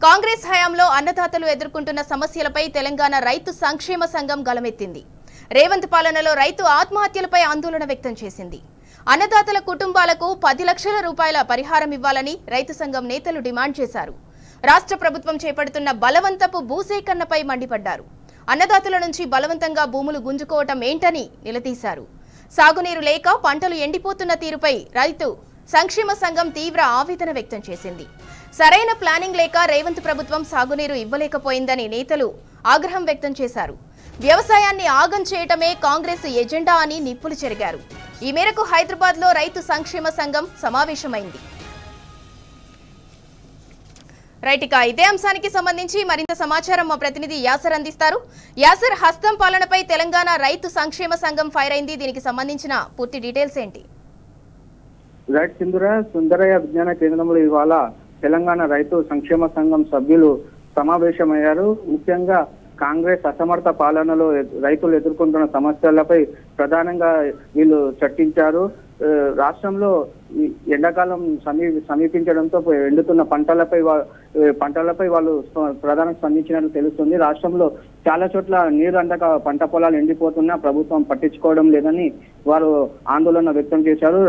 కాంగ్రెస్ హయాంలో అన్నదాతలు ఎదుర్కొంటున్న సమస్యలపై తెలంగాణ రైతు సంక్షేమ సంఘం గలమెత్తింది. రేవంత్ పాలనలో రైతు ఆత్మహత్యలపై ఆందోళన వ్యక్తం చేసింది. అన్నదాతల కుటుంబాలకు 10 లక్షల రూపాయల పరిహారం ఇవ్వాలని రైతు సంఘం నేతలు డిమాండ్ చేశారు. రాష్ట్ర ప్రభుత్వం చేపడుతున్న బలవంతపు భూసేకరణపై మండిపడ్డారు. అన్నదాతల నుంచి బలవంతంగా భూములు గుంజుకోవటం ఏంటని నిలదీశారు. సాగునీరు లేక పంటలు ఎండిపోతున్న తీరుపై రైతు సంక్షేమ సంఘం తీవ్ర ఆవేదన వ్యక్తం చేసింది. సరైన ప్లానింగ్ లేక రేవంత్ ప్రభుత్వం సాగునీరు ఇవ్వలేకపోయిందని నేతలు ఆగ్రహం వ్యక్తం చేశారు. వ్యవసాయాన్ని ఆగం చేయటమే కాంగ్రెస్ ఎజెండా అని నిప్పులు చెరిగారు. ఈ మేరకు హైదరాబాద్ లో రైతు సంక్షేమ సంఘం సమావేశమైంది. రైట్, ఇదే అంశానికి సంబంధించి మరింత సమాచారం మా ప్రతినిధి యాసర్ అందిస్తారు. యాసర్, హస్తం పాలనపై తెలంగాణ రైతు సంక్షేమ సంఘం ఫైర్ అయింది. దీనికి సంబంధించిన పూర్తి డీటెయిల్స్ ఏంటి? రైట్ సుందరయ్య విజ్ఞాన కేంద్రంలో ఇవాళ తెలంగాణ రైతు సంక్షేమ సంఘం సభ్యులు సమావేశమయ్యారు. ముఖ్యంగా కాంగ్రెస్ అసమర్థ పాలనలో రైతులు ఎదుర్కొంటున్న సమస్యలపై ప్రధానంగా వీళ్ళు చర్చించారు. రాష్ట్రంలో ఎండాకాలం సమీపించడంతో ఎండుతున్న పంటలపై వాళ్ళు ప్రధానంగా స్పందించినట్లు తెలుస్తుంది. రాష్ట్రంలో చాలా చోట్ల నీరు అందక పంట పొలాలు ఎండిపోతున్నా ప్రభుత్వం పట్టించుకోవడం లేదని వారు ఆందోళన వ్యక్తం చేశారు.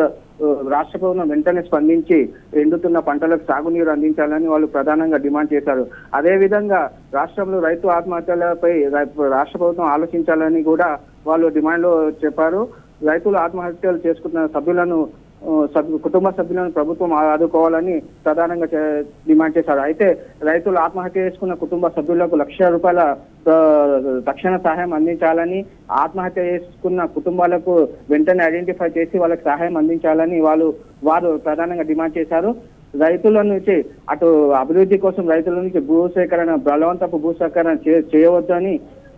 రాష్ట్ర ప్రభుత్వం వెంటనే స్పందించి ఎండుతున్న పంటలకు సాగునీరు అందించాలని వాళ్ళు ప్రధానంగా డిమాండ్ చేశారు. అదేవిధంగా రాష్ట్రంలో రైతు ఆత్మహత్యలపై రాష్ట్ర ప్రభుత్వం ఆలోచించాలని కూడా వాళ్ళు డిమాండ్లో చెప్పారు. రైతులు ఆత్మహత్యలు చేసుకుంటున్న కుటుంబ సభ్యులను ప్రభుత్వం ఆదుకోవాలని ప్రధానంగా డిమాండ్ చేశారు. అయితే రైతులు ఆత్మహత్య చేసుకున్న కుటుంబ సభ్యులకు ₹1,00,000 తక్షణ సహాయం అందించాలని, ఆత్మహత్య చేసుకున్న కుటుంబాలకు వెంటనే ఐడెంటిఫై చేసి వాళ్ళకి సహాయం అందించాలని వారు ప్రధానంగా డిమాండ్ చేశారు. రైతుల నుంచి అటు అభివృద్ధి కోసం రైతుల నుంచి బలవంతపు భూసేకరణ చేయవద్దని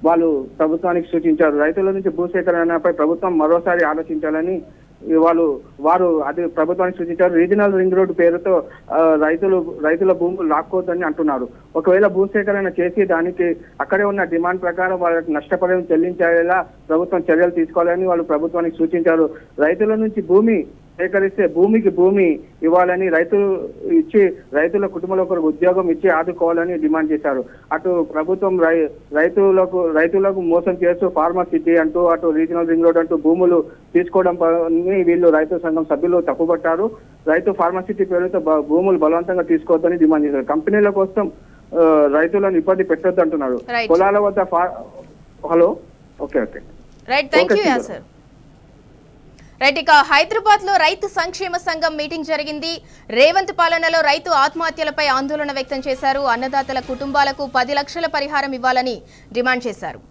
వాళ్ళు ప్రభుత్వానికి సూచించారు. రైతుల నుంచి భూసేకరణపై ప్రభుత్వం మరోసారి ఆలోచించాలని వారు అది ప్రభుత్వానికి సూచించారు. రీజనల్ రింగ్ రోడ్డు పేరుతో రైతుల భూములు లాక్కోవద్దని అంటున్నారు. ఒకవేళ భూసేకరణ చేసి దానికి అక్కడే ఉన్న డిమాండ్ ప్రకారం వాళ్ళకి నష్టపరిహారం చెల్లించేలా ప్రభుత్వం చర్యలు తీసుకోవాలని వాళ్ళు ప్రభుత్వానికి సూచించారు. రైతుల నుంచి భూమి సేకరిస్తే భూమి ఇవ్వాలని, రైతుల కుటుంబంలో ఒకరికి ఉద్యోగం ఇచ్చి ఆదుకోవాలని డిమాండ్ చేశారు. అటు ప్రభుత్వం రైతులకు మోసం చేస్తూ ఫార్మర్ సిటీ అంటూ అటు రీజనల్ రింగ్ రోడ్ అంటూ భూములు తీసుకోవడం వీళ్ళు రైతు సంఘం సభ్యులు తప్పుపట్టారు. రైతు ఫార్మసిటీ పేరుతో భూములు బలవంతంగా తీసుకోవద్దని డిమాండ్ చేశారు. కంపెనీల కోసం రైతులను ఇబ్బంది పెట్టొద్దు అంటున్నారు. పొలాల వద్ద hello okay right, thank you Acer. Right, ఇక హైదరాబాద్ లో రైతు సంక్షేమ సంఘం మీటింగ్ జరిగింది. రేవంత్ పాలనలో రైతు ఆత్మహత్యలపై ఆందోళన వ్యక్తం చేశారు. అన్నదాతల కుటుంబాలకు 10 లక్షల పరిహారం ఇవ్వాలని డిమాండ్ చేశారు.